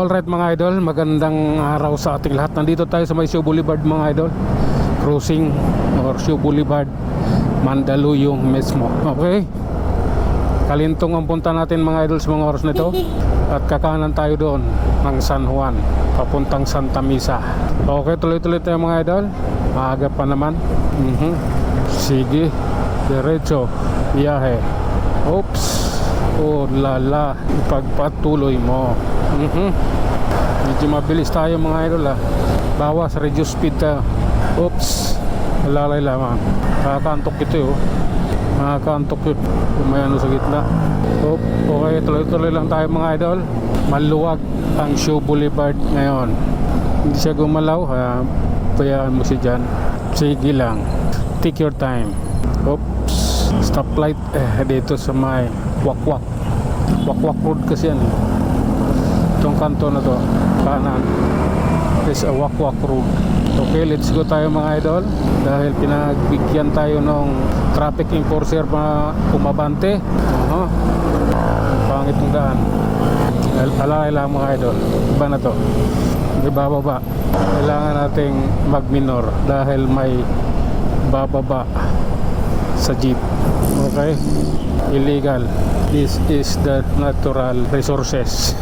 Alright mga idol, magandang araw sa ating lahat. Nandito tayo sa Maisyo Boulevard mga idol. Crossing or Maisyo Boulevard, Mandaluyong mismo. Okay, Kalintong ang punta natin mga idol sa mga oras na ito. At kakanan tayo doon ng San Juan papuntang Santa Misa. Okay, tuloy-tuloy tayo mga idol. Maaga pa naman. Sige, diretso, biyahe. Oops, oh lala, ipagpatuloy mo. Medyo mabilis tayo mga idol bawas, reduce speed tayo. Oops, lalay lamang. Makakantok ito makakantok yun kung may ano sa gitna. Okay, tuloy-tuloy lang tayo mga idol. Maluwag ang Maisyo Boulevard ngayon, hindi siya gumalaw, bayaan mo siya dyan. Sige lang, take your time. Oops, stoplight dito sa may Wakwak Road kasi yan itong kanto na to, kanan is a Wakwak Road. Okay, let's go tayo mga idol. Dahil pinagbigyan tayo ng traffic enforcer pa umabante. Pangit ng daan. Alay lang mga idol, iba na to, ibababa. Kailangan nating mag-minor dahil may bababa sa jeep. Okay, illegal. This is the natural resources.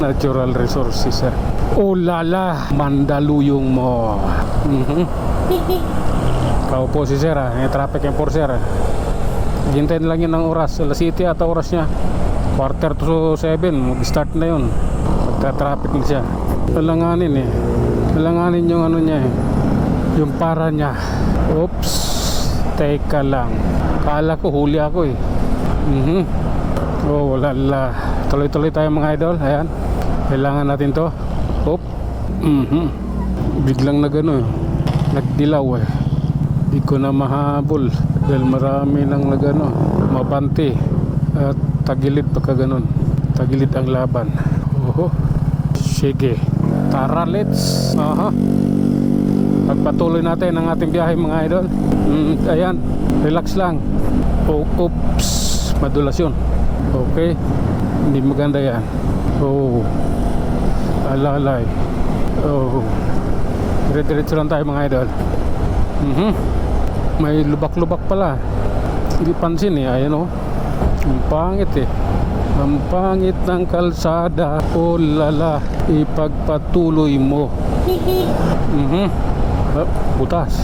Oh lala, Mandaluyong mo. Kaupo si sir yung traffic enforcer. Hintayin lang yun ng oras. Alas 7 ata oras niya, 6:45 mag-start na yun. Magka-traffic na siya. Alanganin yung ano niya yung para niya. Oops, teka lang, kala ko huli ako Oh lala, tuloy-tuloy tayo mga idol. Ayan, kailangan natin to. Biglang na gano'n nagdilaw di ko na mahabol dahil marami nang nagano mabante at tagilid pagka ganun, tagilid ang laban. Sige, tara, let's pagpatuloy natin ang ating biyahe mga idol. Ayan, relax lang. Oops, madulas yun. Okay, hindi maganda yan. Alalay. Dire-diretso lang tayo mga idol. May lubak-lubak pala, hindi pansin ayan ang pangit ang pangit ng kalsada. Oh lala, ipagpatuloy mo. Butas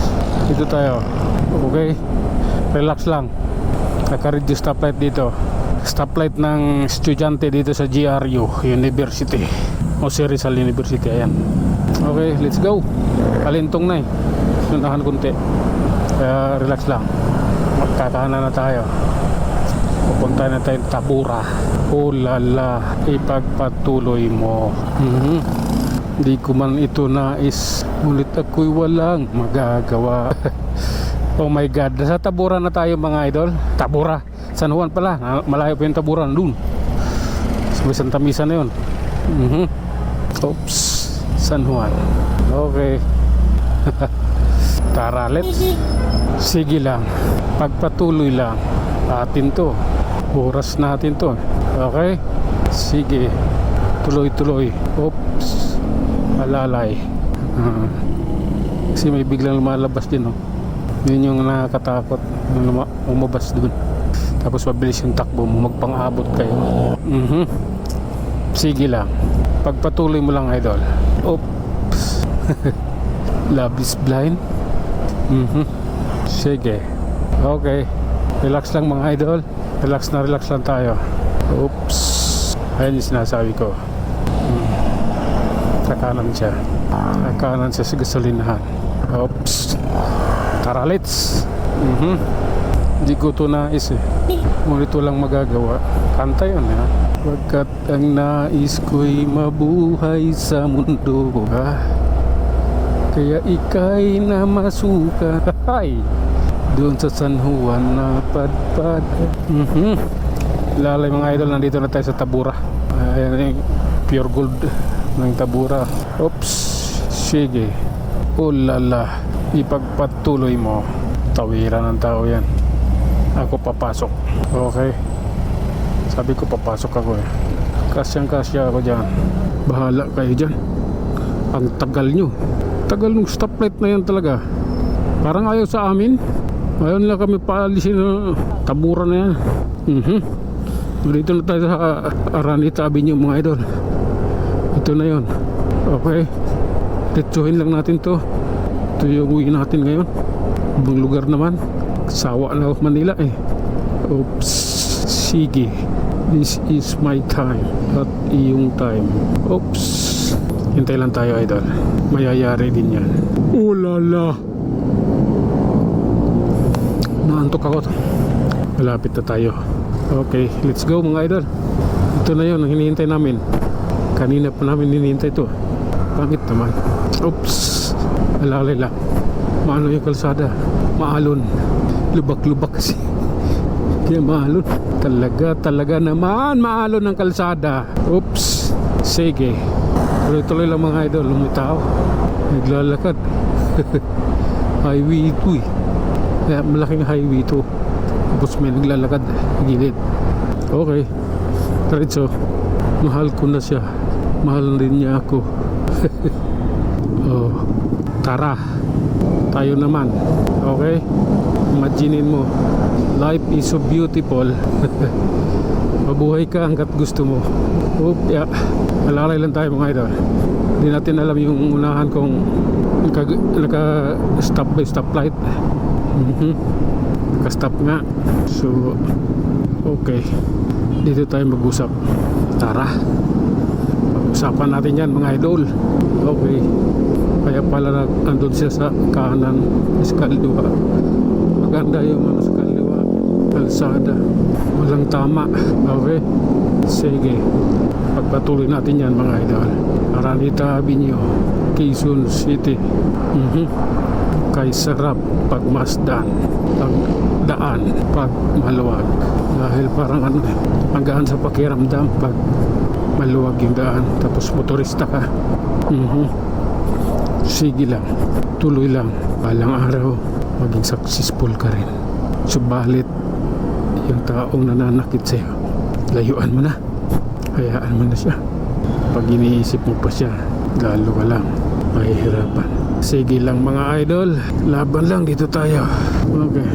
dito tayo. Okay, relax lang. Naka-reduce stoplight dito, stoplight ng estudyante dito sa GRU University o Rizal University. Ayan. Okay, let's go. Kalintong na sundahan kunti, kaya relax lang. Magkakanan na tayo, pupunta na tayo Tabura. Oh lala, ipagpatuloy mo. Hindi ko man ito nais, ngunit ako'y walang magagawa. Oh my god, sa Tabura na tayo mga idol. Tabura, San Juan pala, malayo pa yung Tabura dun sa Santa Misa na yun. Oops, San Juan. Okay. Tara, let's. Sige lang, pagpatuloy lang atin to, oras natin to. Okay, sige, tuloy-tuloy. Oops, alalay. Kasi may biglang lumalabas din yun yung nakakatakot, umabas dun tapos mabilis yung takbo mo, magpang-abot kayo. Sige lang, pagpatuloy mo lang idol. Oops. Love is blind. Sige, okay, relax lang mga idol. Relax lang tayo. Oops, ayun yung sinasabi ko. Kakanan siya sa gasolinahan. Oops, tara, let's. Hindi ko ito nais ngunit walang magagawa. Kanta yun Pagkat ang nais ko'y mabuhay sa mundo, kaya ika'y namasuka doon sa San Juan na padpad. Lalay mga idol, nandito na tayo sa Tabura. Ayan, pure gold ng Tabura. Oops, sige. Oh lala, ipagpatuloy mo. Tawiran ng tao yan. Ako papasok. Okay, sabi ko papasok ako Kasyang kasya ako dyan. Bahala kayo dyan. Ang tagal nyo. Tagal ng stoplight na yan talaga. Parang ayaw sa amin. Ayaw nila kami paalisin na taburan na yan. Dito na tayo sa Araneta Avenue mga idol. Ito na yon. Okay. Ditsuhin lang natin to. Ito yung uwi natin ngayon. Ibang lugar naman. Sawa na ako Manila eh. Oops. Sige. This is my time. At iyong time. Oops. Hintay lang tayo idol. Mayayari din yan. Oh lala. Naantok ako. Malapit na tayo. Okay, let's go mga idol. Ito na yun ang hinihintay namin. Kanina pa namin hinihintay ito. Pangit naman. Oops. Alalay lang. Maano yung kalsada? Maalon. Lubak-lubak kasi. Kaya maalon. Talaga naman maalon ang kalsada. Oops. Sige. Tuloy-tuloy lang mga idol. Lumitaw. Naglalakad. Highway 2 eh. Kaya malaking highway 2. Tapos may naglalakad gilid. Okay. Diretso. Mahal ko na siya. Mahal din niya ako. Oh. Tara. Tayo naman. Okay. Imaginein mo. Life is so beautiful. Mabuhay ka hanggat gusto mo. Oop, yeah. Alalay lang tayo mga idol. Hindi natin alam yung unahan kung naka-stop by stoplight. Naka-stop nga. So, okay. Dito tayo mag-usap. Tara. Pag-usapan natin yan mga idol. Okay. Kaya pala andun siya sa kanan. Sa kaliwa. Maganda yung sa kaliwa. Kalsada. Walang tama. Okay. Sige. Pagpatuloy natin yan mga idol. Araneta Avenue, Quezon City. Kay sarap pagmasdan, pagdaan, pag maluwag. Dahil parang ano, hanggaan sa pakiramdam pag maluwag yung daan. Tapos motorista ka. Sige lang. Tuloy lang. Balang araw, maging successful ka rin. Subalit, yung taong nananakit sa'yo, layuan mo na. Hayaan mo na siya. Pag iniisip mo pa siya, lalo ka lang mahihirapan. Sige lang mga idol. Laban lang, dito tayo. Okay.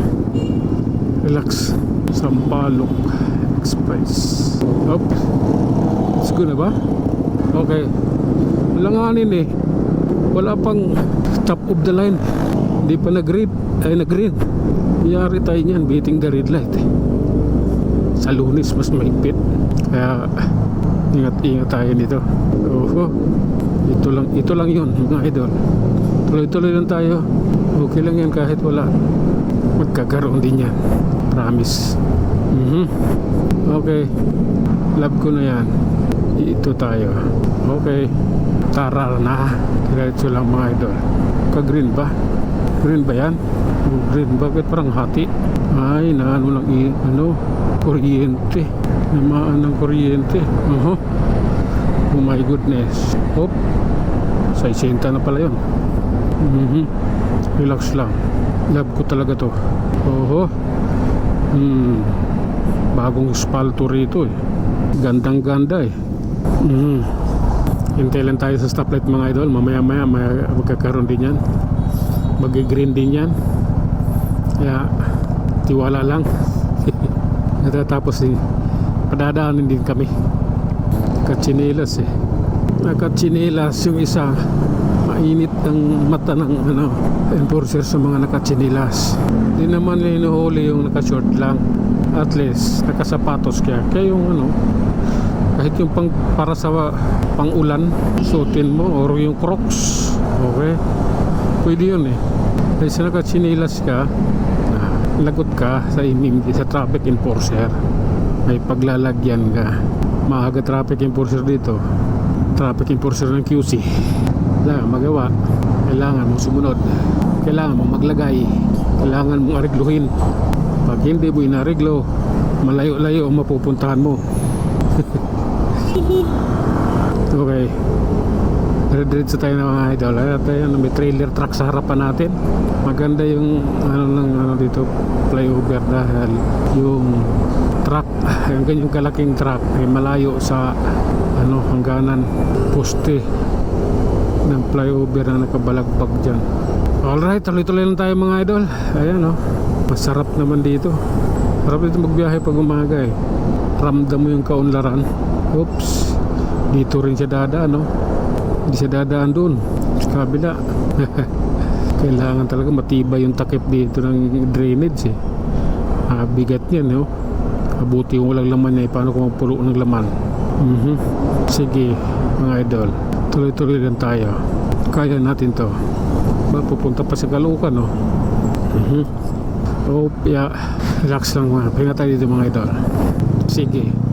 Relax. Sampaloc Express. Oops. Let's go na ba? Okay. Langanin eh. Wala pang top of the line. Hindi pa nag-red. Ay nag-green. Yari tayo niyan. Beating the red light eh. Sa Lunes mas mahigpit. Kaya ingat-ingat tayo nito. Oo. Ito lang yun mga idol. Tuloy-tuloy lang tayo. Okay lang yan kahit wala. Magkakaroon din yan. Promise. Okay. Love ko na yan. Ito tayo. Okay. Tara na. Diretso lang mga idol. Ka-green ba? Green ba yan? Oh, green. Bakit parang hati? Ay, naano lang kuryente. Namaan ng kuryente. Oh my goodness. Hop. Sa 60 na pala yun. Relax lang. Love ko talaga to. Oho. Bagong spalto rito eh. Gandang ganda eh. Hintay lang tayo sa stoplight mga idol. Mamaya magkakaroon din yan. Mag-green din yan. Kaya tiwala lang. Natatapos din. Padadaanin din kami. Nakatsinilas eh. Nakatsinilas yung isa. Mainit ang mata ng enforcer sa mga nakatsinilas. Hindi naman hinuhuli yung nakashort lang. At least nakasapatos kaya yung kahit yung para sa pang-ulan suotin mo or yung Crocs. Okay. Pwede yun eh. Kasi sa nakatsinilas ka, lagot ka sa sa traffic enforcer. May paglalagyan ka. Maaga traffic enforcer dito. Traffic enforcer ng QC. Wala magawa. Kailangan mong sumunod. Kailangan mong maglagay. Kailangan mong arigluhin. Pag hindi mo inariglo, malayo-layo ang mapupuntahan mo. Okay. Diretso tayo na mga idol. May trailer truck sa harapan natin. Maganda yung dito flyover dahil yung truck, yung ganyang kalaking truck ay malayo sa hangganan poste ng flyover na nakabalagbag dyan. Alright, tuloy-tuloy lang tayo mga idol. Ayan masarap naman dito. Sarap dito magbiyahe pag umaga eh. Ramdam mo yung kaunlaran. Oops, dito rin siya dadaan hindi siya dadaan dun sa kabila. Kailangan talaga matibay yung takip dito ng drainage eh. Bigat yan abuti yung walang laman niya paano kung magpulo ng laman. Sige mga idol, tuloy-tuloy lang tayo, kaya natin to. Pupunta pa sa Caloocan yeah, relax lang, pahinga tayo dito mga idol. Sige.